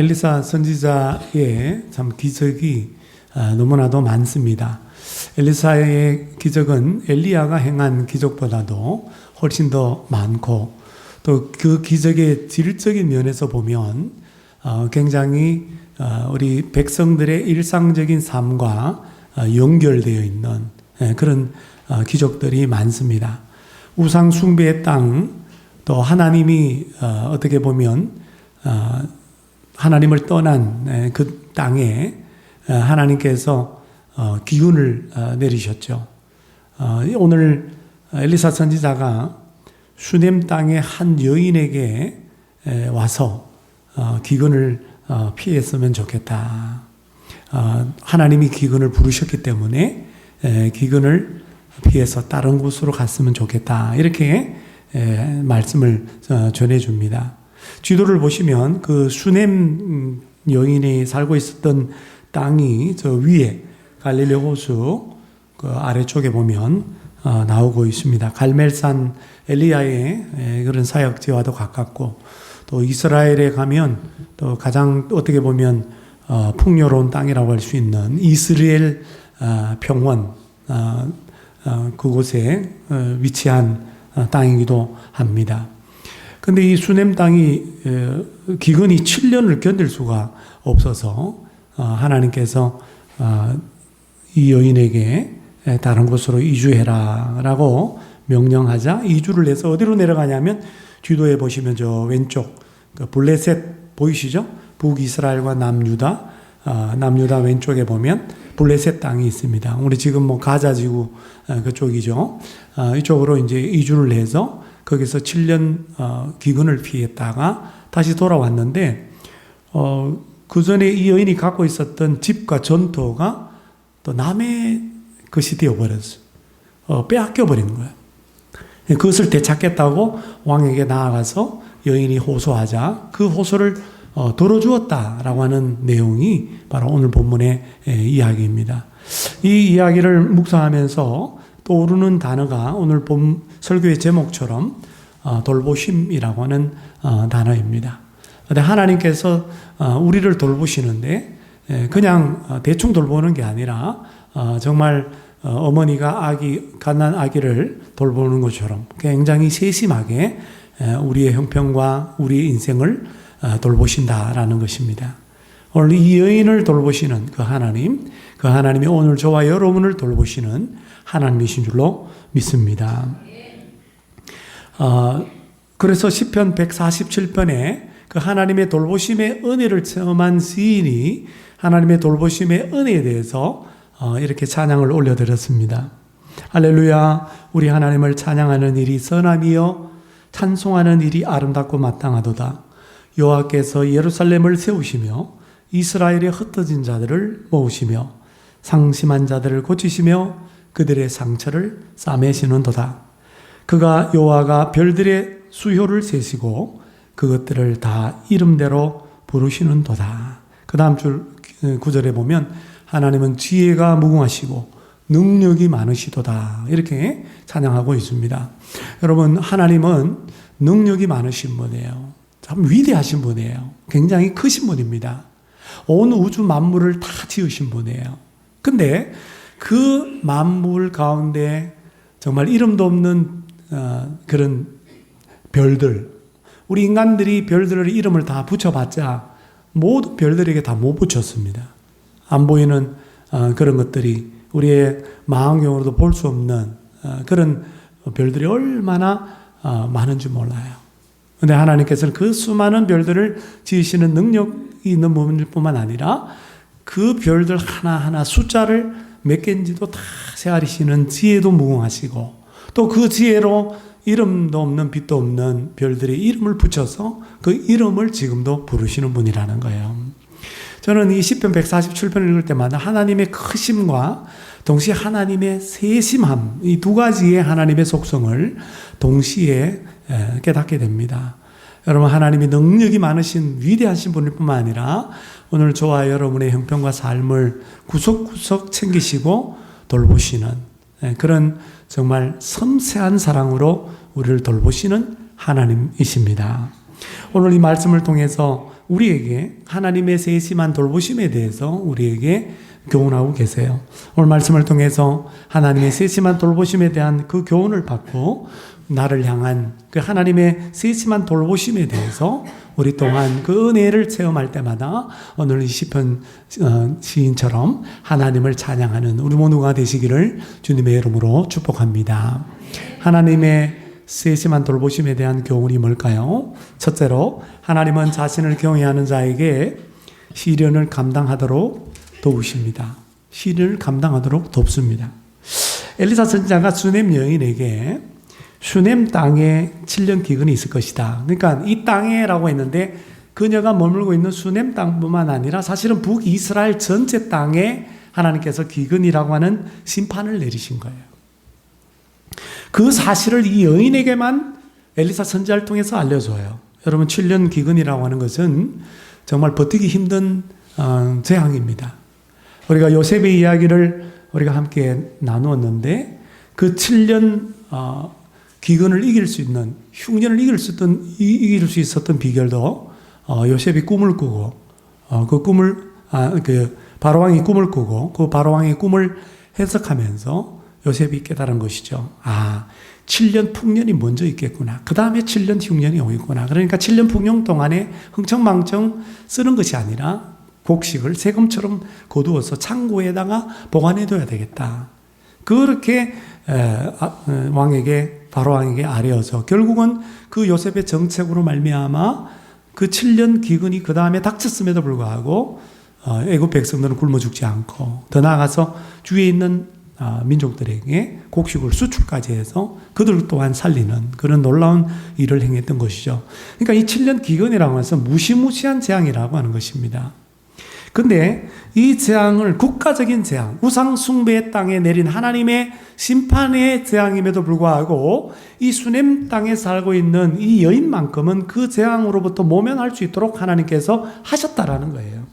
엘리사 선지자의 참 기적이 너무나도 많습니다. 엘리사의 기적은 엘리야가 행한 기적보다도 훨씬 더 많고 또 그 기적의 질적인 면에서 보면 굉장히 우리 백성들의 일상적인 삶과 연결되어 있는 그런 기적들이 많습니다. 우상 숭배의 땅, 또 하나님이 어떻게 보면 하나님을 떠난 그 땅에 하나님께서 기운을 내리셨죠. 오늘 엘리사 선지자가 슈넴 땅의 한 여인에게 와서 기근을 피했으면 좋겠다. 하나님이 기근을 부르셨기 때문에 기근을 피해서 다른 곳으로 갔으면 좋겠다. 이렇게 말씀을 전해줍니다. 지도를 보시면 그 슈넴 여인이 살고 있었던 땅이 저 위에 갈릴리 호수 그 아래쪽에 보면 나오고 있습니다. 갈멜산 엘리야의 그런 사역지와도 가깝고 또 이스라엘에 가면 또 가장 어떻게 보면 풍요로운 땅이라고 할 수 있는 이스라엘 평원 그곳에 위치한 땅이기도 합니다. 근데 이 슈넴 땅이 기근이 7년을 견딜 수가 없어서 하나님께서 이 여인에게 다른 곳으로 이주해라 라고 명령하자 이주를 해서 어디로 내려가냐면 뒤도에 보시면 저 왼쪽 블레셋 보이시죠? 북이스라엘과 남유다 왼쪽에 보면 블레셋 땅이 있습니다. 우리 지금 뭐 가자지구 그쪽이죠. 이쪽으로 이제 이주를 해서 거기서 7년 기근을 피했다가 다시 돌아왔는데 그 전에 이 여인이 갖고 있었던 집과 전토가 또 남의 것이 되어버렸어요. 빼앗겨 버린 거예요. 그것을 되찾겠다고 왕에게 나아가서 여인이 호소하자 그 호소를 들어주었다라고 하는 내용이 바로 오늘 본문의 이야기입니다. 이 이야기를 묵상하면서 떠오르는 단어가 오늘 본 설교의 제목처럼 돌보심이라고 하는 단어입니다. 근데 하나님께서 우리를 돌보시는데 그냥 대충 돌보는 게 아니라 정말 어머니가 갓난 아기를 돌보는 것처럼 굉장히 세심하게 우리의 형편과 우리의 인생을 돌보신다라는 것입니다. 오늘 이 여인을 돌보시는 그 하나님이 오늘 저와 여러분을 돌보시는 하나님이신 줄로 믿습니다. 그래서 시편 147편에 그 하나님의 돌보심의 은혜를 체험한 시인이 하나님의 돌보심의 은혜에 대해서 이렇게 찬양을 올려드렸습니다. 할렐루야, 우리 하나님을 찬양하는 일이 선함이요 찬송하는 일이 아름답고 마땅하도다. 여호와께서 예루살렘을 세우시며 이스라엘의 흩어진 자들을 모으시며 상심한 자들을 고치시며 그들의 상처를 싸매시는도다. 그가 여호와가 별들의 수효를 세시고 그것들을 다 이름대로 부르시는도다. 그 다음 줄 구절에 보면 하나님은 지혜가 무궁하시고 능력이 많으시도다. 이렇게 찬양하고 있습니다. 여러분, 하나님은 능력이 많으신 분이에요. 참 위대하신 분이에요. 굉장히 크신 분입니다. 온 우주 만물을 다 지으신 분이에요. 근데 그 만물 가운데 정말 이름도 없는 그런 별들, 우리 인간들이 별들의 이름을 다 붙여봤자 모두 별들에게 다 못 붙였습니다. 안 보이는 그런 것들이 우리의 망원경으로도 볼 수 없는 그런 별들이 얼마나 많은지 몰라요. 그런데 하나님께서는 그 수많은 별들을 지으시는 능력이 있는 분뿐만 아니라 그 별들 하나하나 숫자를 몇 개인지도 다 세아리시는 지혜도 무궁하시고 또 그 지혜로 이름도 없는 빛도 없는 별들의 이름을 붙여서 그 이름을 지금도 부르시는 분이라는 거예요. 저는 이 시편 147편을 읽을 때마다 하나님의 크심과 동시에 하나님의 세심함, 이 두 가지의 하나님의 속성을 동시에 깨닫게 됩니다. 여러분, 하나님이 능력이 많으신 위대하신 분일 뿐만 아니라 오늘 저와 여러분의 형편과 삶을 구석구석 챙기시고 돌보시는 그런 정말 섬세한 사랑으로 우리를 돌보시는 하나님이십니다. 오늘 이 말씀을 통해서 우리에게 하나님의 세심한 돌보심에 대해서 우리에게 교훈하고 계세요. 오늘 말씀을 통해서 하나님의 세심한 돌보심에 대한 그 교훈을 받고 나를 향한 그 하나님의 세심한 돌보심에 대해서 우리 또한 그 은혜를 체험할 때마다 오늘 이 시편 시인처럼 하나님을 찬양하는 우리 모두가 되시기를 주님의 이름으로 축복합니다. 하나님의 세심한 돌보심에 대한 교훈이 뭘까요? 첫째로 하나님은 자신을 경외하는 자에게 시련을 감당하도록 도우십니다. 시련을 감당하도록 돕습니다. 엘리사 선지자가 수넴 여인에게 슈넴 땅에 7년 기근이 있을 것이다. 그러니까 이 땅에라고 했는데 그녀가 머물고 있는 슈넴 땅뿐만 아니라 사실은 북이스라엘 전체 땅에 하나님께서 기근이라고 하는 심판을 내리신 거예요. 그 사실을 이 여인에게만 엘리사 선지자를 통해서 알려줘요. 여러분 7년 기근이라고 하는 것은 정말 버티기 힘든 재앙입니다. 우리가 요셉의 이야기를 우리가 함께 나누었는데 그 7년 기근을 이길 수 있는 흉년을 이길 수 있었던 비결도 요셉이 꿈을 꾸고 그 꿈을 바로왕이 꿈을 꾸고 그 바로왕의 꿈을 해석하면서 요셉이 깨달은 것이죠. 7년 풍년이 먼저 있겠구나. 그 다음에 7년 흉년이 오겠구나. 그러니까 7년 풍년 동안에 흥청망청 쓰는 것이 아니라 곡식을 세금처럼 거두어서 창고에다가 보관해둬야 되겠다. 그렇게 바로왕에게 아뢰어서 결국은 그 요셉의 정책으로 말미암아 그 7년 기근이 그 다음에 닥쳤음에도 불구하고 애굽 백성들은 굶어 죽지 않고 더 나아가서 주위에 있는 민족들에게 곡식을 수출까지 해서 그들 또한 살리는 그런 놀라운 일을 행했던 것이죠. 그러니까 이 7년 기근이라고 해서 무시무시한 재앙이라고 하는 것입니다. 근데 이 재앙을 국가적인 재앙, 우상 숭배의 땅에 내린 하나님의 심판의 재앙임에도 불구하고 이 수넴 땅에 살고 있는 이 여인만큼은 그 재앙으로부터 모면할 수 있도록 하나님께서 하셨다라는 거예요.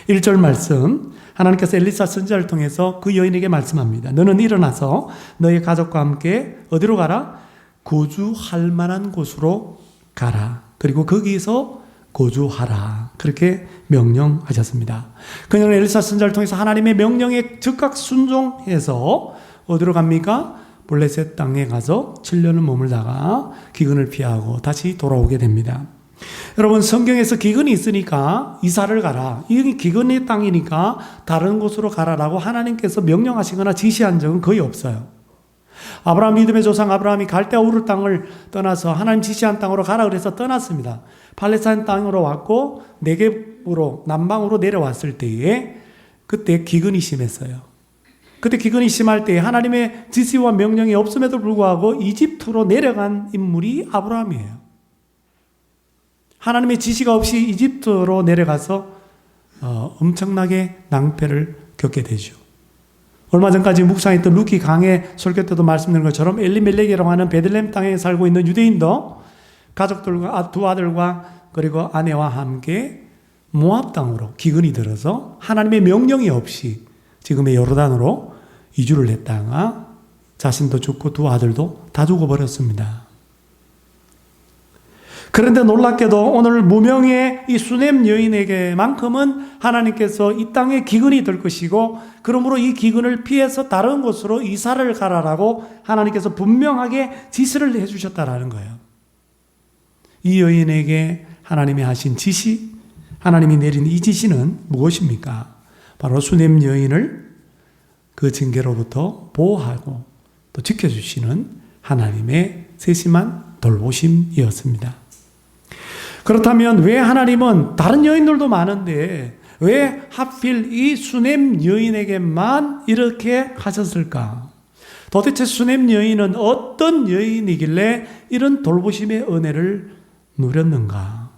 1절 말씀, 하나님께서 엘리사 선지자를 통해서 그 여인에게 말씀합니다. 너는 일어나서 너의 가족과 함께 어디로 가라? 거주할 만한 곳으로 가라. 그리고 거기서 거주하라. 그렇게 명령하셨습니다. 그녀는 엘리사 선지자를 통해서 하나님의 명령에 즉각 순종해서 어디로 갑니까? 블레셋 땅에 가서 7년을 머물다가 기근을 피하고 다시 돌아오게 됩니다. 여러분 성경에서 기근이 있으니까 이사를 가라. 이 기근의 땅이니까 다른 곳으로 가라라고 하나님께서 명령하시거나 지시한 적은 거의 없어요. 아브라함 믿음의 조상 아브라함이 갈대아 우르 땅을 떠나서 하나님 지시한 땅으로 가라 그래서 떠났습니다. 팔레스타인 땅으로 왔고 네겝으로 남방으로 내려왔을 때에 그때 기근이 심했어요. 그때 기근이 심할 때 하나님의 지시와 명령이 없음에도 불구하고 이집트로 내려간 인물이 아브라함이에요. 하나님의 지시가 없이 이집트로 내려가서 엄청나게 낭패를 겪게 되죠. 얼마 전까지 묵상했던 루키 강해 설교 때도 말씀드린 것처럼 엘리멜렉이라고 하는 베들레헴 땅에 살고 있는 유대인도 가족들과 두 아들과 그리고 아내와 함께 모압 땅으로 기근이 들어서 하나님의 명령이 없이 지금의 요르단으로 이주를 했다가 자신도 죽고 두 아들도 다 죽어버렸습니다. 그런데 놀랍게도 오늘 무명의 이 수넴 여인에게만큼은 하나님께서 이 땅에 기근이 들 것이고 그러므로 이 기근을 피해서 다른 곳으로 이사를 가라라고 하나님께서 분명하게 지시를 해주셨다라는 거예요. 이 여인에게 하나님이 하신 지시, 하나님이 내린 이 지시는 무엇입니까? 바로 수넴 여인을 그 징계로부터 보호하고 또 지켜주시는 하나님의 세심한 돌보심이었습니다. 그렇다면 왜 하나님은 다른 여인들도 많은데 왜 하필 이 수넴 여인에게만 이렇게 하셨을까? 도대체 수넴 여인은 어떤 여인이길래 이런 돌보심의 은혜를 누렸는가?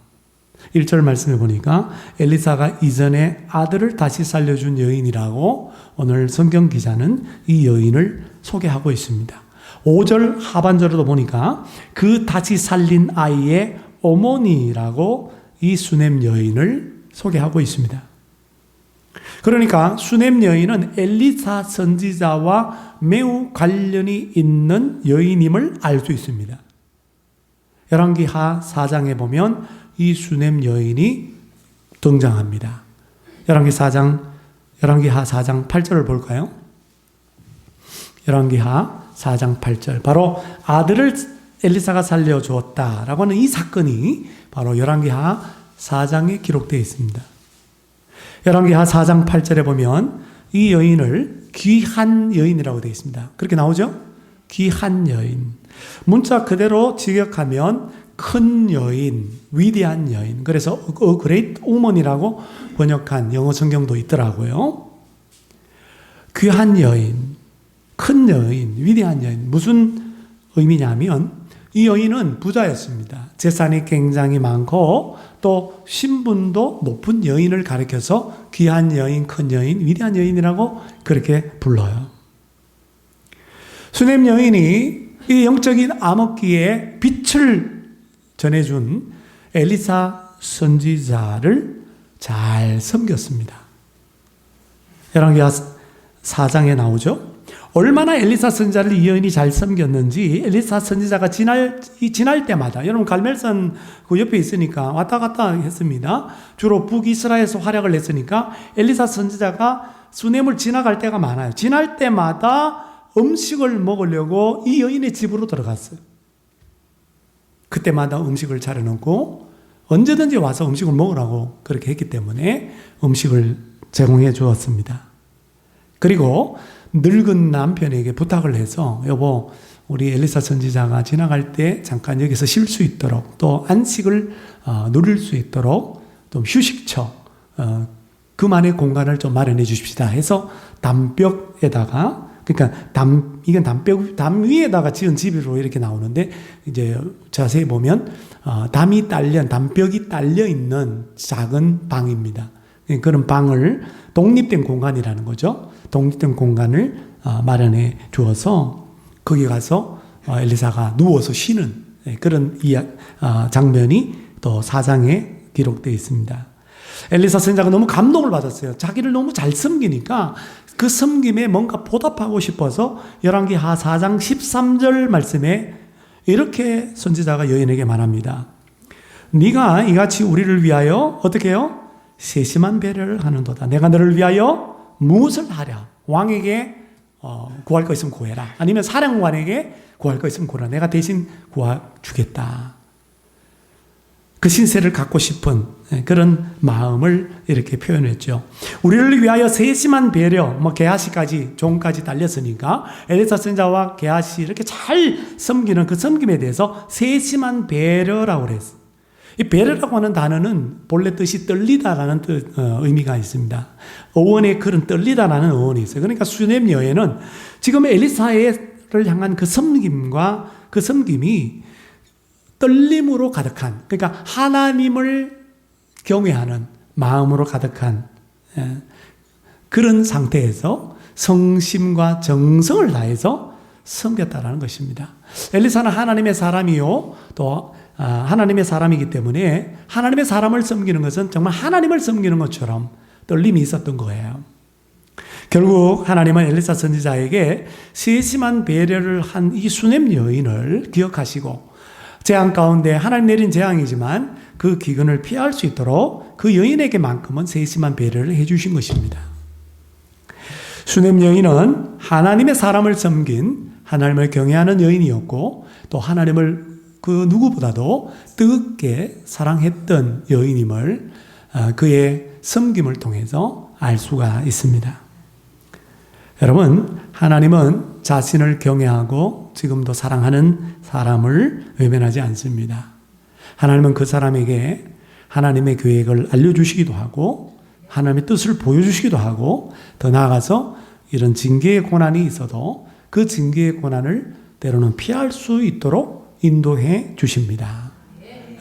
1절 말씀해 보니까 엘리사가 이전에 아들을 다시 살려준 여인이라고 오늘 성경 기자는 이 여인을 소개하고 있습니다. 5절 하반절에도 보니까 그 다시 살린 아이의 어머니라고 이 수넴 여인을 소개하고 있습니다. 그러니까 수넴 여인은 엘리사 선지자와 매우 관련이 있는 여인임을 알 수 있습니다. 열왕기하 4장에 보면 이 수넴 여인이 등장합니다. 열왕기하 4장 8절을 볼까요? 열왕기하 4장 8절. 바로 아들을 엘리사가 살려주었다라고 하는 이 사건이 바로 열왕기하 4장에 기록되어 있습니다. 열왕기하 4장 8절에 보면 이 여인을 귀한 여인이라고 되어 있습니다. 그렇게 나오죠? 귀한 여인. 문자 그대로 직역하면 큰 여인, 위대한 여인. 그래서 A Great Woman이라고 번역한 영어 성경도 있더라고요. 귀한 여인, 큰 여인, 위대한 여인. 무슨 의미냐면 이 여인은 부자였습니다. 재산이 굉장히 많고 또 신분도 높은 여인을 가리켜서 귀한 여인, 큰 여인, 위대한 여인이라고 그렇게 불러요. 수넴 여인이 이 영적인 암흑기에 빛을 전해준 엘리사 선지자를 잘 섬겼습니다. 열왕기하 4장에 나오죠. 얼마나 엘리사 선지자를 이 여인이 잘 섬겼는지 엘리사 선지자가 지날 때마다, 여러분 갈멜산 그 옆에 있으니까 왔다 갔다 했습니다. 주로 북이스라엘에서 활약을 했으니까 엘리사 선지자가 수넴을 지나갈 때가 많아요. 지날 때마다 음식을 먹으려고 이 여인의 집으로 들어갔어요. 그때마다 음식을 차려놓고 언제든지 와서 음식을 먹으라고 그렇게 했기 때문에 음식을 제공해 주었습니다. 그리고 늙은 남편에게 부탁을 해서 여보, 우리 엘리사 선지자가 지나갈 때 잠깐 여기서 쉴 수 있도록 또 안식을 누릴 수 있도록 좀 휴식처 그만의 공간을 좀 마련해 주십시다 해서 담벽에다가, 그러니까 이건 담 위에다가 지은 집으로 이렇게 나오는데 이제 자세히 보면 담벽이 딸려 있는 작은 방입니다. 그런 방을 독립된 공간이라는 거죠. 독립된 공간을 마련해 주어서 거기 가서 엘리사가 누워서 쉬는 그런 장면이 또 4장에 기록되어 있습니다. 엘리사 선지자가 너무 감동을 받았어요. 자기를 너무 잘 섬기니까 그 섬김에 뭔가 보답하고 싶어서 열왕기하 4장 13절 말씀에 이렇게 선지자가 여인에게 말합니다. 네가 이같이 우리를 위하여 어떻게 해요? 세심한 배려를 하는도다. 내가 너를 위하여 무엇을 하랴? 왕에게 구할 거 있으면 구해라. 아니면 사령관에게 구할 거 있으면 구해라. 내가 대신 구해주겠다. 그 신세를 갖고 싶은 그런 마음을 이렇게 표현했죠. 우리를 위하여 세심한 배려, 게하시까지, 종까지 달렸으니까 엘리사 선지자와 게하시 이렇게 잘 섬기는 그 섬김에 대해서 세심한 배려라고 그랬어요. 이 배려라고 하는 단어는 본래 뜻이 떨리다라는 의미가 있습니다. 어원에 그런 떨리다라는 어원이 있어요. 그러니까 수넴 여인은 지금 엘리사를 향한 그 섬김과 그 섬김이 떨림으로 가득한, 그러니까 하나님을 경외하는 마음으로 가득한 그런 상태에서 성심과 정성을 다해서 섬겼다라는 것입니다. 엘리사는 하나님의 사람이요, 또 하나님의 사람이기 때문에 하나님의 사람을 섬기는 것은 정말 하나님을 섬기는 것처럼 떨림이 있었던 거예요. 결국 하나님은 엘리사 선지자에게 세심한 배려를 한 이 수넴 여인을 기억하시고 재앙 가운데 하나님 내린 재앙이지만 그 기근을 피할 수 있도록 그 여인에게만큼은 세심한 배려를 해주신 것입니다. 수넴 여인은 하나님의 사람을 섬긴 하나님을 경외하는 여인이었고 또 하나님을 그 누구보다도 뜨겁게 사랑했던 여인임을 그의 섬김을 통해서 알 수가 있습니다. 여러분, 하나님은 자신을 경외하고 지금도 사랑하는 사람을 외면하지 않습니다. 하나님은 그 사람에게 하나님의 계획을 알려주시기도 하고 하나님의 뜻을 보여주시기도 하고 더 나아가서 이런 징계의 고난이 있어도 그 징계의 고난을 때로는 피할 수 있도록 인도해 주십니다.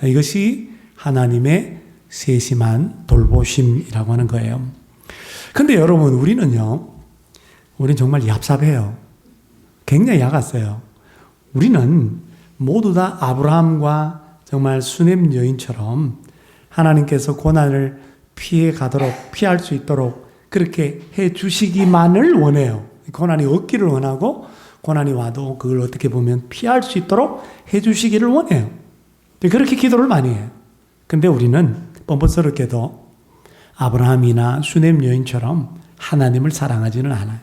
이것이 하나님의 세심한 돌보심이라고 하는 거예요. 근데 여러분, 우리는 정말 얍삽해요. 굉장히 야갔어요. 우리는 모두 다 아브라함과 정말 수넴 여인처럼 하나님께서 고난을 피할 수 있도록 그렇게 해 주시기만을 원해요. 고난이 없기를 원하고 고난이 와도 그걸 어떻게 보면 피할 수 있도록 해 주시기를 원해요. 그렇게 기도를 많이 해요. 근데 우리는 뻔뻔스럽게도 아브라함이나 수넴 여인처럼 하나님을 사랑하지는 않아요.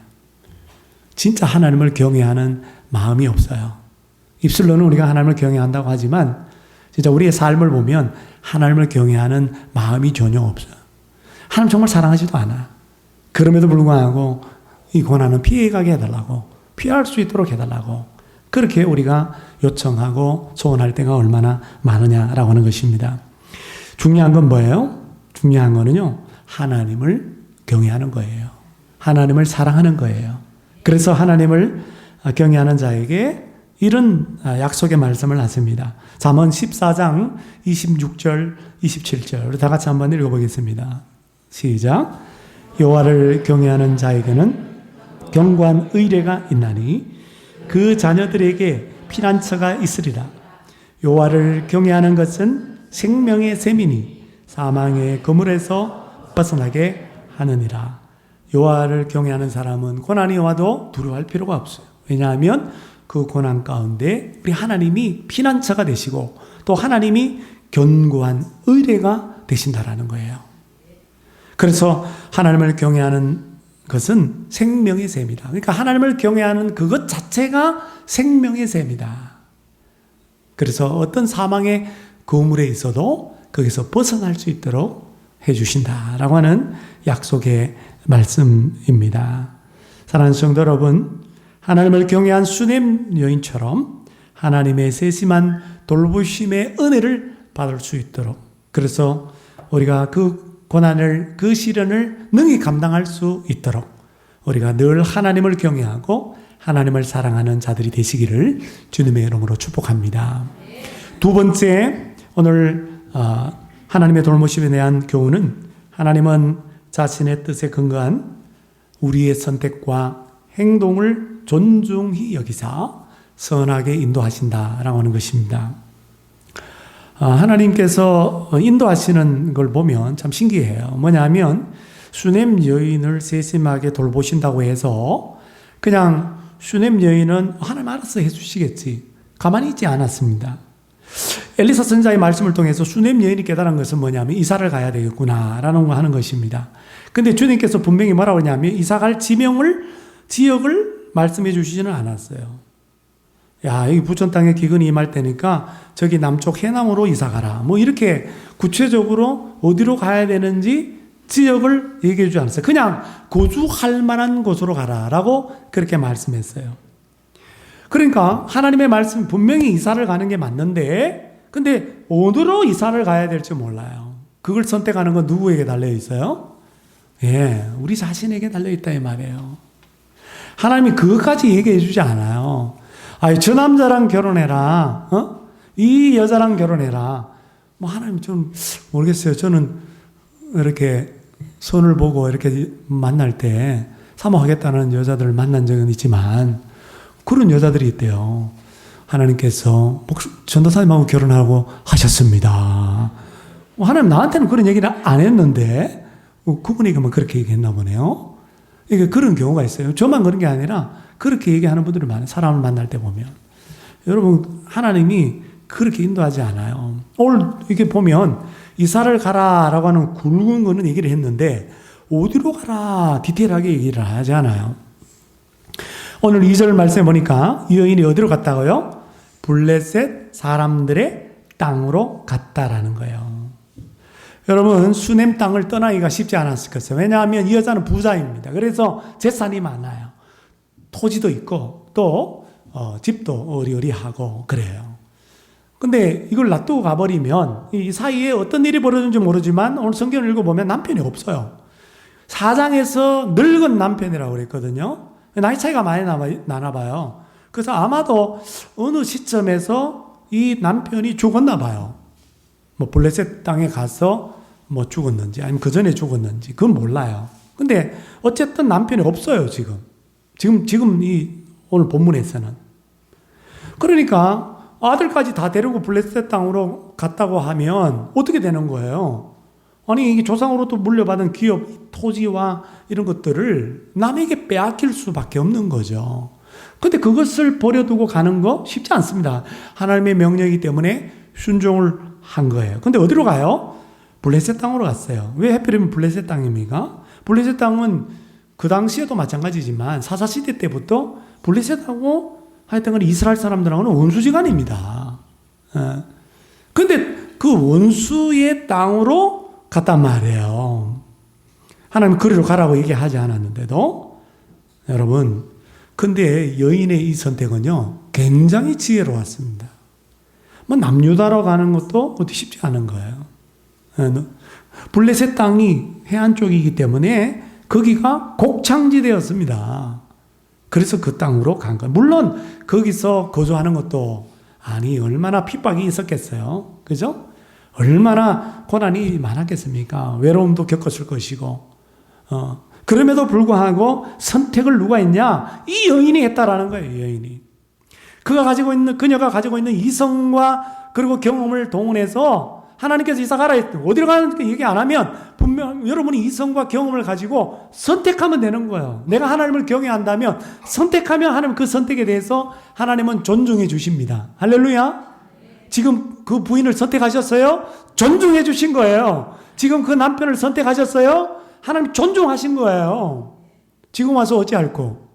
진짜 하나님을 경외하는 마음이 없어요. 입술로는 우리가 하나님을 경외한다고 하지만 진짜 우리의 삶을 보면 하나님을 경외하는 마음이 전혀 없어요. 하나님 정말 사랑하지도 않아. 그럼에도 불구하고 이 고난은 피해가게 해달라고, 피할 수 있도록 해달라고, 그렇게 우리가 요청하고 소원할 때가 얼마나 많으냐라고 하는 것입니다. 중요한 건 뭐예요? 중요한 거는요, 하나님을 경외하는 거예요. 하나님을 사랑하는 거예요. 그래서 하나님을 경외하는 자에게 이런 약속의 말씀을 하십니다. 잠언 14장 26절, 27절 다 같이 한번 읽어보겠습니다. 시작. 여호와를 경외하는 자에게는 견고한 의뢰가 있나니 그 자녀들에게 피난처가 있으리라. 여호와를 경외하는 것은 생명의 셈이니 사망의 그물에서 벗어나게 하느니라. 여호와를 경외하는 사람은 고난이 와도 두려워할 필요가 없어요. 왜냐하면 그 고난 가운데 우리 하나님이 피난처가 되시고 또 하나님이 견고한 의뢰가 되신다라는 거예요. 그래서 하나님을 경외하는 것은 생명의 셈이다. 그러니까 하나님을 경외하는 그것 자체가 생명의 셈이다. 그래서 어떤 사망의 그물에 있어도 거기서 벗어날 수 있도록 해주신다라고 하는 약속의 말씀입니다. 사랑하는 성도 여러분, 하나님을 경외한 수넴 여인처럼 하나님의 세심한 돌보심의 은혜를 받을 수 있도록, 그래서 우리가 그 고난을, 그 시련을 능히 감당할 수 있도록 우리가 늘 하나님을 경외하고 하나님을 사랑하는 자들이 되시기를 주님의 이름으로 축복합니다. 두 번째, 오늘 하나님의 돌보심에 대한 교훈은 하나님은 자신의 뜻에 근거한 우리의 선택과 행동을 존중히 여기사 선하게 인도하신다라고 하는 것입니다. 하나님께서 인도하시는 걸 보면 참 신기해요. 뭐냐면 수넴 여인을 세심하게 돌보신다고 해서 그냥 수넴 여인은 하나님 알아서 해주시겠지 가만히 있지 않았습니다. 엘리사 선지자의 말씀을 통해서 수넴 여인이 깨달은 것은 뭐냐면 이사를 가야 되겠구나라는 거 하는 것입니다. 근데 주님께서 분명히 뭐라고 하냐면 이사 갈 지역을 말씀해 주시지는 않았어요. 야, 여기 부천 땅에 기근이 임할 때니까 저기 남쪽 해남으로 이사 가라. 뭐 이렇게 구체적으로 어디로 가야 되는지 지역을 얘기해 주지 않았어요. 그냥 거주할 만한 곳으로 가라라고 그렇게 말씀했어요. 그러니까 하나님의 말씀이 분명히 이사를 가는 게 맞는데 근데 어디로 이사를 가야 될지 몰라요. 그걸 선택하는 건 누구에게 달려 있어요? 예, 우리 자신에게 달려 있다 이 말이에요. 하나님이 그것까지 얘기해 주지 않아요. 아니, 저 남자랑 결혼해라. 이 여자랑 결혼해라. 뭐 하나님 좀 모르겠어요. 저는 이렇게 손을 보고 이렇게 만날 때 사모하겠다는 여자들을 만난 적은 있지만 그런 여자들이 있대요. 하나님께서 전도사님하고 결혼하고 하셨습니다. 하나님 나한테는 그런 얘기를 안 했는데 그분에게만 그렇게 얘기했나 보네요. 이게 그런 경우가 있어요. 저만 그런 게 아니라 그렇게 얘기하는 분들이 많아요. 사람을 만날 때 보면. 여러분, 하나님이 그렇게 인도하지 않아요. 오늘 이렇게 보면 이사를 가라라고 하는 굵은 거는 얘기를 했는데 어디로 가라 디테일하게 얘기를 하지 않아요. 오늘 2절 말씀에 보니까 이 여인이 어디로 갔다고요? 블레셋 사람들의 땅으로 갔다라는 거예요. 여러분, 수넴 땅을 떠나기가 쉽지 않았을 것이에요. 왜냐하면 이 여자는 부자입니다. 그래서 재산이 많아요. 토지도 있고 또 집도 어리어리하고 그래요. 근데 이걸 놔두고 가버리면 이 사이에 어떤 일이 벌어졌는지 모르지만 오늘 성경을 읽어보면 남편이 없어요. 4장에서 늙은 남편이라고 그랬거든요. 나이 차이가 많이 나나 봐요. 그래서 아마도 어느 시점에서 이 남편이 죽었나 봐요. 뭐 블레셋 땅에 가서 뭐 죽었는지 아니면 그 전에 죽었는지 그건 몰라요. 근데 어쨌든 남편이 없어요. 지금 이 오늘 본문에서는. 그러니까 아들까지 다 데리고 블레셋 땅으로 갔다고 하면 어떻게 되는 거예요? 아니 이게 조상으로부터 물려받은 기업, 토지와 이런 것들을 남에게 빼앗길 수밖에 없는 거죠. 근데 그것을 버려두고 가는 거 쉽지 않습니다. 하나님의 명령이기 때문에 순종을 한 거예요. 근데 어디로 가요? 블레셋 땅으로 갔어요. 왜 하필이면 블레셋 땅입니까? 블레셋 땅은 그 당시에도 마찬가지지만 사사시대 때부터 블레셋하고 하여튼 이스라엘 사람들하고는 원수지간입니다. 근데 그 원수의 땅으로 갔단 말이에요. 하나님 그리로 가라고 얘기하지 않았는데도. 여러분, 근데 여인의 이 선택은요, 굉장히 지혜로웠습니다. 뭐 남유다로 가는 것도 어디 쉽지 않은 거예요. 블레셋 땅이 해안 쪽이기 때문에 거기가 곡창지대였습니다. 그래서 그 땅으로 간 거예요. 물론 거기서 거주하는 것도 얼마나 핍박이 있었겠어요. 그죠? 얼마나 고난이 많았겠습니까? 외로움도 겪었을 것이고. 그럼에도 불구하고 선택을 누가 했냐? 이 여인이 했다라는 거예요, 여인이. 그녀가 가지고 있는 이성과 그리고 경험을 동원해서 하나님께서 이사 가라 했더니 어디로 가는지 얘기 안 하면 분명 여러분이 이성과 경험을 가지고 선택하면 되는 거예요. 내가 하나님을 경외한다면 선택하면 하나님 그 선택에 대해서 하나님은 존중해 주십니다. 할렐루야. 지금 그 부인을 선택하셨어요? 존중해 주신 거예요. 지금 그 남편을 선택하셨어요? 하나님 존중하신 거예요. 지금 와서 어찌할꼬?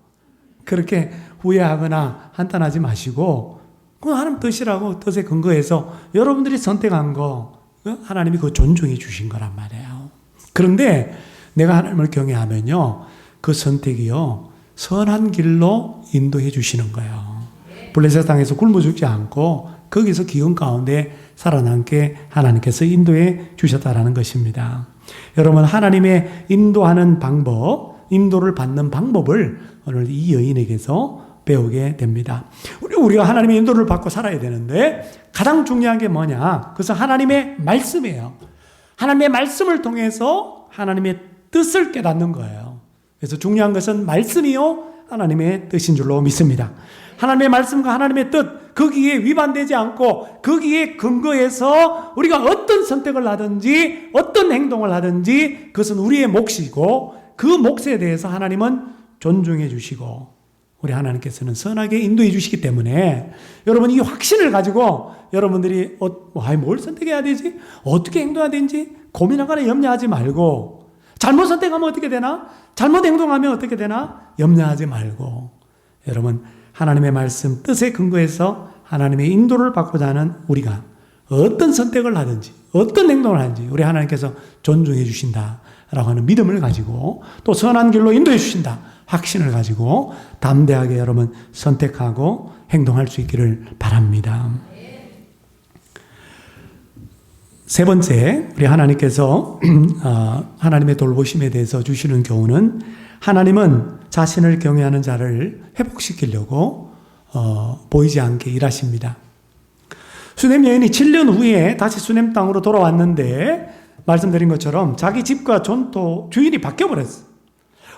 그렇게 후회하거나 한탄하지 마시고 그 하나님 뜻이라고 뜻에 근거해서 여러분들이 선택한 거 하나님이 그거 존중해 주신 거란 말이에요. 그런데 내가 하나님을 경외하면요, 그 선택이요 선한 길로 인도해 주시는 거예요. 블레셋 땅에서 굶어 죽지 않고 거기서 기운 가운데 살아남게 하나님께서 인도해 주셨다라는 것입니다. 여러분, 하나님의 인도하는 방법, 인도를 받는 방법을 오늘 이 여인에게서 배우게 됩니다. 우리가 하나님의 인도를 받고 살아야 되는데 가장 중요한 게 뭐냐? 그것은 하나님의 말씀이에요. 하나님의 말씀을 통해서 하나님의 뜻을 깨닫는 거예요. 그래서 중요한 것은 말씀이요 하나님의 뜻인 줄로 믿습니다. 하나님의 말씀과 하나님의 뜻, 거기에 위반되지 않고 거기에 근거해서 우리가 어떤 선택을 하든지 어떤 행동을 하든지 그것은 우리의 몫이고 그 몫에 대해서 하나님은 존중해 주시고 우리 하나님께서는 선하게 인도해 주시기 때문에 여러분 이 확신을 가지고 여러분들이 뭘 선택해야 되지? 어떻게 행동해야 되는지 고민하거나 염려하지 말고 잘못 선택하면 어떻게 되나? 잘못 행동하면 어떻게 되나? 염려하지 말고 여러분 하나님의 말씀 뜻에 근거해서 하나님의 인도를 받고자 하는 우리가 어떤 선택을 하든지 어떤 행동을 하든지 우리 하나님께서 존중해 주신다라고 하는 믿음을 가지고 또 선한 길로 인도해 주신다 확신을 가지고 담대하게 여러분 선택하고 행동할 수 있기를 바랍니다. 세 번째, 우리 하나님께서 하나님의 돌보심에 대해서 주시는 교훈은 하나님은 자신을 경외하는 자를 회복시키려고 보이지 않게 일하십니다. 수넴 여인이 7년 후에 다시 수넴 땅으로 돌아왔는데 말씀드린 것처럼 자기 집과 전토 주인이 바뀌어버렸어요.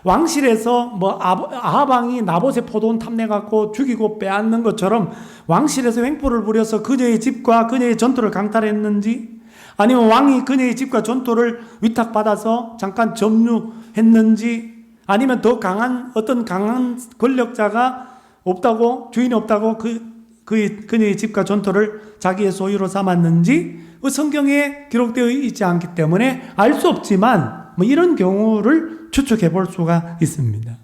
왕실에서 아합왕이 나봇의 포도원 탐내갖고 죽이고 빼앗는 것처럼 왕실에서 횡포를 부려서 그녀의 집과 그녀의 전토를 강탈했는지 아니면 왕이 그녀의 집과 전토를 위탁받아서 잠깐 점유했는지 아니면 더 강한 어떤 강한 권력자가 없다고 주인이 없다고 그녀의 집과 전토를 자기의 소유로 삼았는지 성경에 기록되어 있지 않기 때문에 알 수 없지만 이런 경우를 추측해 볼 수가 있습니다.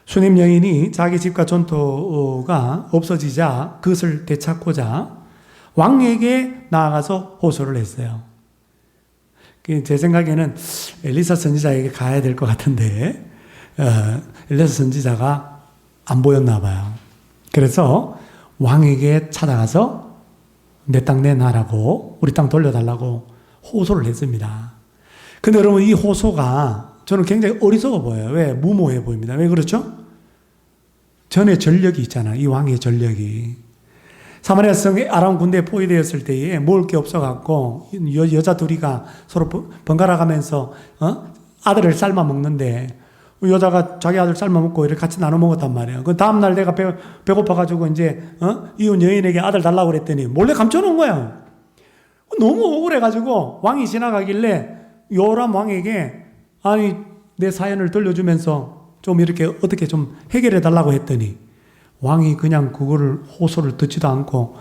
수넴 여인이 자기 집과 전토가 없어지자 그것을 되찾고자 왕에게 나아가서 호소를 했어요. 제 생각에는 엘리사 선지자에게 가야 될 것 같은데 엘리사 선지자가 안 보였나 봐요. 그래서 왕에게 찾아가서 내 땅 내놔라고 우리 땅 돌려달라고 호소를 했습니다. 근데 여러분 이 호소가 저는 굉장히 어리석어 보여요. 왜? 무모해 보입니다. 왜 그렇죠? 전에 전력이 있잖아. 이 왕의 전력이. 사마리아 성에 아람 군대에 포위되었을 때에 먹을 게 없어갖고 여자 둘이가 서로 번갈아 가면서 아들을 삶아 먹는데 여자가 자기 아들 삶아 먹고 이렇게 같이 나눠 먹었단 말이에요. 그 다음날 내가 배고파가지고 이제 이혼 여인에게 아들 달라고 그랬더니 몰래 감춰놓은 거예요. 너무 억울해가지고 왕이 지나가길래 요람 왕에게 아니 내 사연을 들려주면서 좀 이렇게 어떻게 좀 해결해 달라고 했더니 왕이 그냥 그거를 호소를 듣지도 않고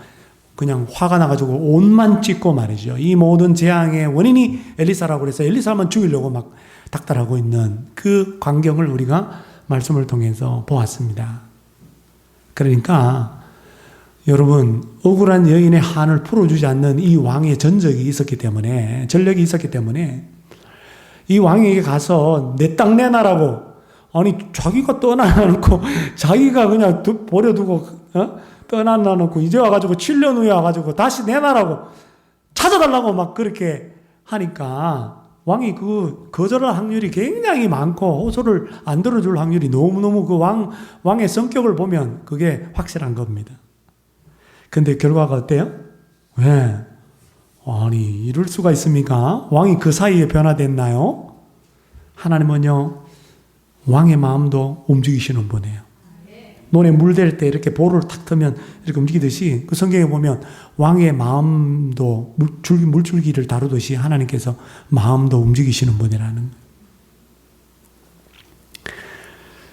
그냥 화가 나가지고 옷만 찢고 말이죠. 이 모든 재앙의 원인이 엘리사라고 그래서 엘리사만 죽이려고 막 닥달하고 있는 그 광경을 우리가 말씀을 통해서 보았습니다. 그러니까 여러분, 억울한 여인의 한을 풀어주지 않는 이 왕의 전적이 있었기 때문에, 전력이 있었기 때문에 이 왕에게 가서 내 땅 내놔라고, 아니 자기가 떠나놓고 자기가 그냥 버려두고 떠나놓고 이제 와가지고 7년 후에 와가지고 다시 내놔라고 찾아달라고 막 그렇게 하니까 왕이 그 거절할 확률이 굉장히 많고 호소를 안 들어줄 확률이 너무너무 그 왕의 성격을 보면 그게 확실한 겁니다. 근데 결과가 어때요? 왜? 아니 이럴 수가 있습니까? 왕이 그 사이에 변화됐나요? 하나님은요 왕의 마음도 움직이시는 분이에요. 논에 물댈 때 이렇게 볼을 탁 트면 이렇게 움직이듯이 그 성경에 보면 왕의 마음도 물줄기를 다루듯이 하나님께서 마음도 움직이시는 분이라는 거예요.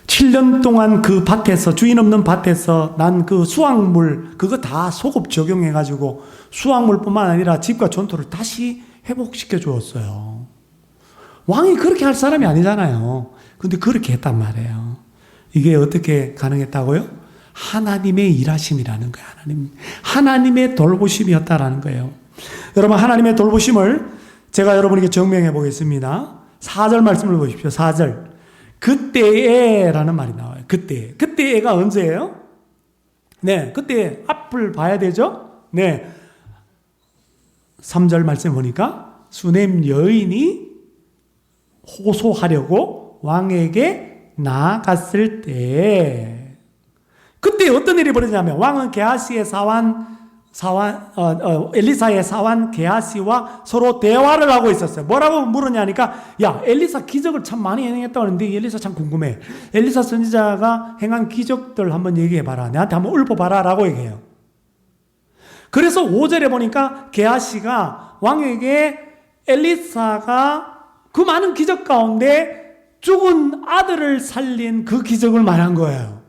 7년 동안 그 밭에서, 주인 없는 밭에서 난 그 수확물 그거 다 소급 적용해가지고 수확물뿐만 아니라 집과 전토를 다시 회복시켜 주었어요. 왕이 그렇게 할 사람이 아니잖아요. 근데 그렇게 했단 말이에요. 이게 어떻게 가능했다고요? 하나님의 일하심이라는 거예요. 하나님의 돌보심이었다라는 거예요. 여러분, 하나님의 돌보심을 제가 여러분에게 증명해 보겠습니다. 4절 말씀을 보십시오. 4절. 그때에라는 말이 나와요. 그때에가 언제예요? 네, 그때 앞을 봐야 되죠? 네. 3절 말씀 보니까 수넴 여인이 호소하려고 왕에게 나아갔을 때, 그때 어떤 일이 벌어지냐면 왕은 게하시의 엘리사의 사환 게하시와 서로 대화를 하고 있었어요. 뭐라고 물으냐니까, 야, 엘리사 기적을 참 많이 행했다고 하는데 엘리사 참 궁금해. 엘리사 선지자가 행한 기적들 한번 얘기해봐라. 내한테 한번 읊어봐라 라고 얘기해요. 그래서 5절에 보니까 게하시가 왕에게 엘리사가 그 많은 기적 가운데 죽은 아들을 살린 그 기적을 말한 거예요.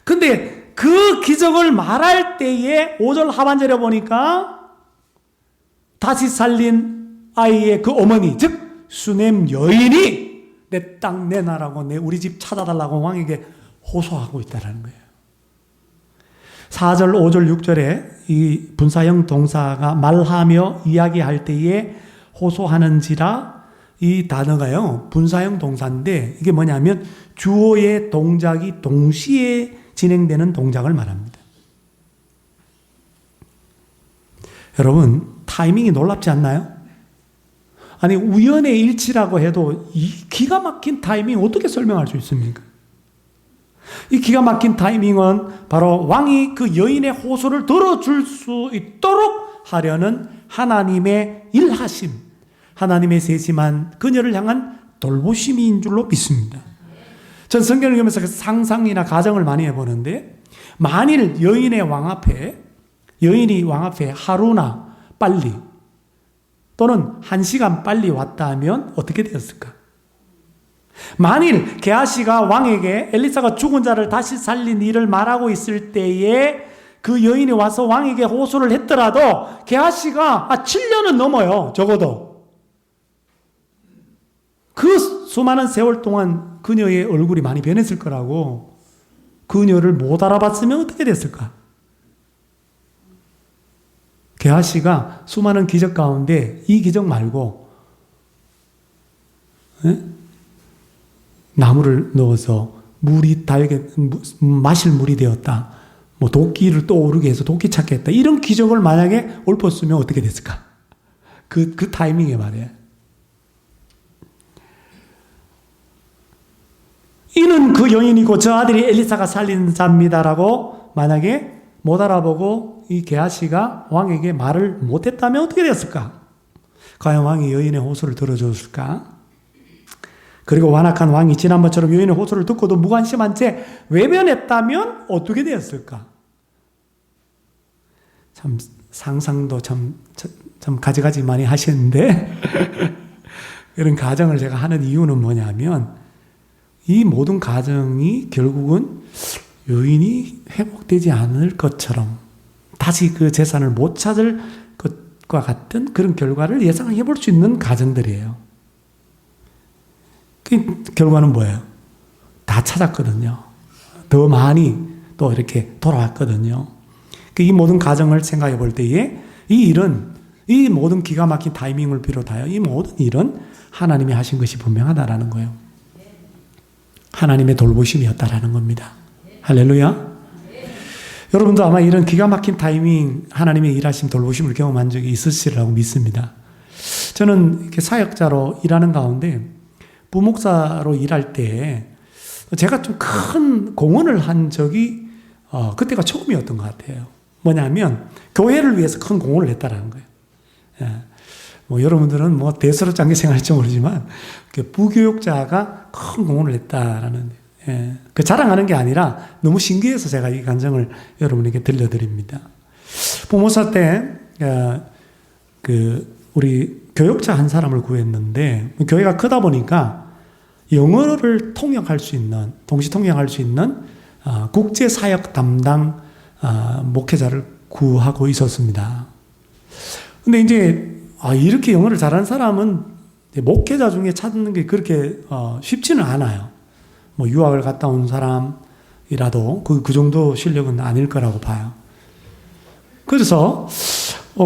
근데 그 기적을 말할 때에 5절 하반절에 보니까 다시 살린 아이의 그 어머니, 즉 수넴 여인이 내 땅 내놔라고, 우리 집 찾아달라고 왕에게 호소하고 있다는 거예요. 4절, 5절, 6절에 이 분사형 동사가 말하며 이야기할 때에 호소하는지라, 이 단어가요 분사형 동사인데 이게 뭐냐면 주어의 동작이 동시에 진행되는 동작을 말합니다. 여러분, 타이밍이 놀랍지 않나요? 아니, 우연의 일치라고 해도 이 기가 막힌 타이밍 어떻게 설명할 수 있습니까? 이 기가 막힌 타이밍은 바로 왕이 그 여인의 호소를 들어줄 수 있도록 하려는 하나님의 일하심, 하나님의 세심한 그녀를 향한 돌보심인 줄로 믿습니다. 전 성경을 읽으면서 상상이나 가정을 많이 해보는데, 만일 여인이 왕 앞에 하루나 빨리 또는 1시간 빨리 왔다 하면 어떻게 되었을까? 만일 게하시가 왕에게 엘리사가 죽은 자를 다시 살린 일을 말하고 있을 때에 그 여인이 와서 왕에게 호소를 했더라도 게하시가 7년은 넘어요. 적어도. 그 수많은 세월 동안 그녀의 얼굴이 많이 변했을 거라고, 그녀를 못 알아봤으면 어떻게 됐을까? 게하시가 수많은 기적 가운데 이 기적 말고 나무를 넣어서 물이 달게 마실 물이 되었다, 뭐 도끼를 떠오르게 해서 도끼 찾게 했다, 이런 기적을 만약에 읊었으면 어떻게 됐을까? 그 타이밍에 말이에요. 이는 그 여인이고 저 아들이 엘리사가 살린 자입니다라고 만약에 못 알아보고 이 게하시가 왕에게 말을 못했다면 어떻게 됐을까? 과연 왕이 여인의 호소를 들어줬을까? 그리고 완악한 왕이 지난번처럼 여인의 호소를 듣고도 무관심한 채 외면했다면 어떻게 되었을까? 참 상상도 참 가지가지 많이 하시는데 이런 가정을 제가 하는 이유는 뭐냐면, 이 모든 가정이 결국은 여인이 회복되지 않을 것처럼 다시 그 재산을 못 찾을 것과 같은 그런 결과를 예상해 볼 수 있는 가정들이에요. 그 결과는 뭐예요? 다 찾았거든요. 더 많이 또 이렇게 돌아왔거든요. 이 모든 가정을 생각해 볼 때에 이 일은, 이 모든 기가 막힌 타이밍을 비롯하여 이 모든 일은 하나님이 하신 것이 분명하다라는 거예요. 하나님의 돌보심이었다라는 겁니다. 할렐루야. 여러분도 아마 이런 기가 막힌 타이밍, 하나님의 일하심, 돌보심을 경험한 적이 있으시리라고 믿습니다. 저는 이렇게 사역자로 일하는 가운데 부목사로 일할 때 제가 좀 큰 공헌을 한 적이 그때가 처음이었던 것 같아요. 뭐냐면 교회를 위해서 큰 공헌을 했다라는 거예요. 예. 뭐 여러분들은 뭐 대수롭지 않게 생각할지 모르지만 부교육자가 큰 공헌을 했다라는, 예. 그 자랑하는 게 아니라 너무 신기해서 제가 이 간증을 여러분에게 들려드립니다. 부모사 때 우리 교육자 한 사람을 구했는데 교회가 크다 보니까 영어를 통역할 수 있는, 동시 통역할 수 있는 국제사역 담당 목회자를 구하고 있었습니다. 근데 이제 이렇게 영어를 잘하는 사람은 목회자 중에 찾는 게 그렇게 쉽지는 않아요. 뭐 유학을 갔다 온 사람이라도 그 정도 실력은 아닐 거라고 봐요. 그래서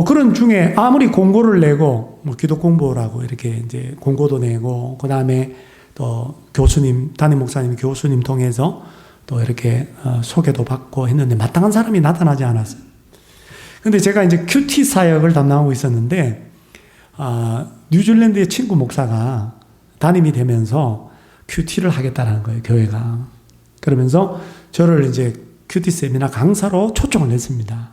그런 중에 아무리 공고를 내고 뭐 기독 공부라고 이렇게 이제 공고도 내고 그 다음에 또 교수님, 담임 목사님, 교수님 통해서 또 이렇게 소개도 받고 했는데 마땅한 사람이 나타나지 않았어요. 근데 제가 이제 큐티 사역을 담당하고 있었는데 뉴질랜드의 친구 목사가 담임이 되면서 큐티를 하겠다라는 거예요, 교회가. 그러면서 저를 이제 큐티 세미나 강사로 초청을 했습니다.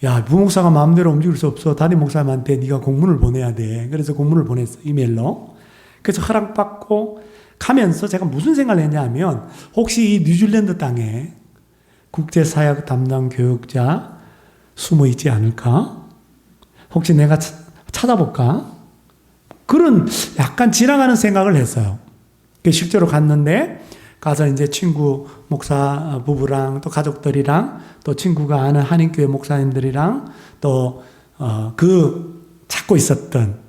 야, 부목사가 마음대로 움직일 수 없어. 담임 목사님한테 네가 공문을 보내야 돼. 그래서 공문을 보냈어, 이메일로. 그래서 허락받고 가면서 제가 무슨 생각을 했냐면 혹시 이 뉴질랜드 땅에 국제사역 담당 교육자 숨어 있지 않을까? 혹시 내가 찾아볼까? 그런 약간 지나가는 생각을 했어요. 실제로 갔는데 가서 이제 친구 목사 부부랑 또 가족들이랑 또 친구가 아는 한인교회 목사님들이랑 또 찾고 있었던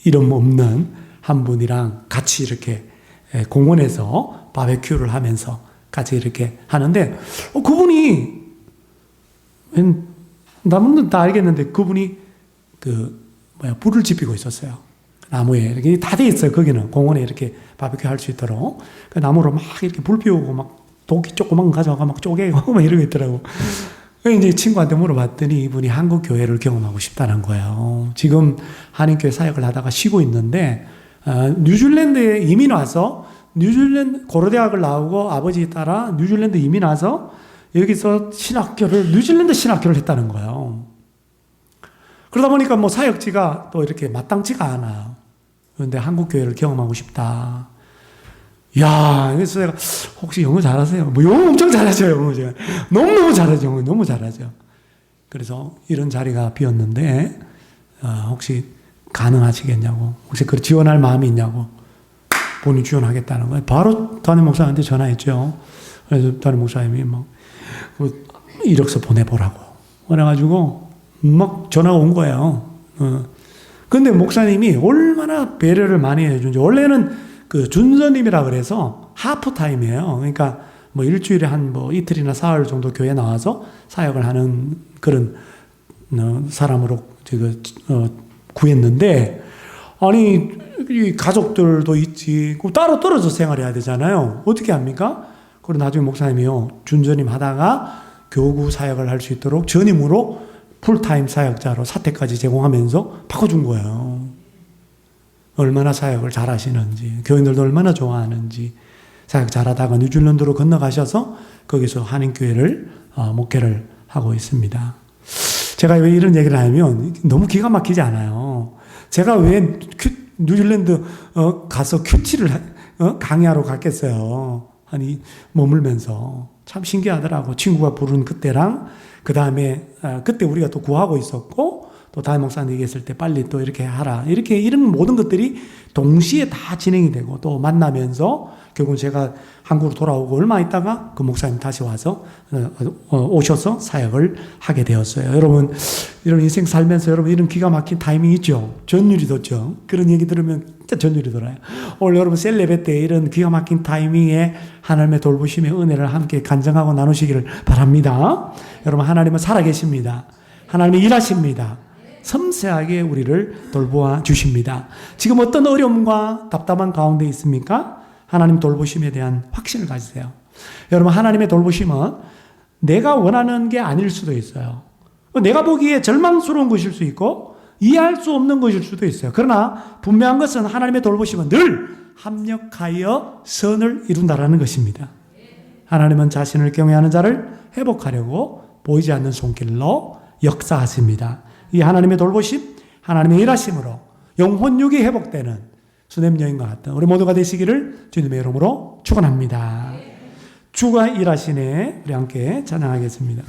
이름 없는 한 분이랑 같이 이렇게 공원에서 바베큐를 하면서 같이 이렇게 하는데 그분이 남은 다 알겠는데 그분이 불을 지피고 있었어요. 나무에 이렇게 다 돼 있어요. 거기는 공원에 이렇게 바베큐 할 수 있도록 그 나무로 막 이렇게 불 피우고 막 도끼 조그만 거 가져가 막 쪼개고 막 이러고 있더라고. 이제 친구한테 물어봤더니 이분이 한국 교회를 경험하고 싶다는 거예요. 지금 한인교회 사역을 하다가 쉬고 있는데 뉴질랜드에 이민 와서 뉴질랜드 고려대학을 나오고 아버지 따라 뉴질랜드 이민 와서 여기서 뉴질랜드 신학교를 했다는 거예요. 그러다 보니까 뭐 사역지가 또 이렇게 마땅치가 않아요. 그런데 한국 교회를 경험하고 싶다. 야, 그래서 제가 혹시 영어 잘하세요? 뭐 영어 엄청 잘하죠, 영어 제가 너무 잘하죠, 영어 너무 잘하죠. 그래서 이런 자리가 비었는데 혹시 가능하시겠냐고, 혹시 그 지원할 마음이 있냐고, 본인 지원하겠다는 거예요. 바로 담임 목사한테 전화했죠. 그래서 담임 목사님이 막 이력서 보내보라고 그래가지고 막 전화가 온 거예요. 근데 목사님이 얼마나 배려를 많이 해준지. 원래는 그 준서님이라 그래서 하프타임이에요. 그러니까 뭐 일주일에 한 뭐 이틀이나 사흘 정도 교회 나와서 사역을 하는 그런 사람으로 제가 구했는데, 아니 이 가족들도 있지, 따로 떨어져 생활해야 되잖아요. 어떻게 합니까? 그리고 나중에 목사님이요, 준전임 하다가 교구 사역을 할 수 있도록 전임으로 풀타임 사역자로 사택까지 제공하면서 바꿔준 거예요. 얼마나 사역을 잘하시는지, 교인들도 얼마나 좋아하는지. 사역 잘하다가 뉴질랜드로 건너가셔서 거기서 한인교회를 목회를 하고 있습니다. 제가 왜 이런 얘기를 하냐면 너무 기가 막히지 않아요. 제가 왜 뉴질랜드 가서 큐티를 강의하러 갔겠어요. 아니 머물면서 참 신기하더라고. 친구가 부른 그때랑 그 다음에 그때 우리가 또 구하고 있었고, 또 담임 목사님 얘기했을 때 빨리 또 이렇게 하라. 이런 모든 것들이 동시에 다 진행이 되고 또 만나면서 결국은 제가 한국으로 돌아오고 얼마 있다가 그 목사님 다시 와서 오셔서 사역을 하게 되었어요. 여러분 이런 인생 살면서 여러분 이런 기가 막힌 타이밍 있죠. 전율이 돋죠. 그런 얘기 들으면 진짜 전율이 돌아요. 오늘 여러분 셀레베 때 이런 기가 막힌 타이밍에 하나님의 돌보심의 은혜를 함께 간증하고 나누시기를 바랍니다. 여러분 하나님은 살아계십니다. 하나님이 일하십니다. 섬세하게 우리를 돌보아 주십니다. 지금 어떤 어려움과 답답한 가운데 있습니까? 하나님 돌보심에 대한 확신을 가지세요. 여러분 하나님의 돌보심은 내가 원하는 게 아닐 수도 있어요. 내가 보기에 절망스러운 것일 수 있고 이해할 수 없는 것일 수도 있어요. 그러나 분명한 것은 하나님의 돌보심은 늘 합력하여 선을 이룬다라는 것입니다. 하나님은 자신을 경외하는 자를 회복하려고 보이지 않는 손길로 역사하십니다. 이 하나님의 돌보심, 하나님의 일하심으로 영혼육이 회복되는 수냄 여인과 같은 우리 모두가 되시기를 주님의 이름으로 축원합니다. 주가 일하시네. 우리 함께 찬양하겠습니다.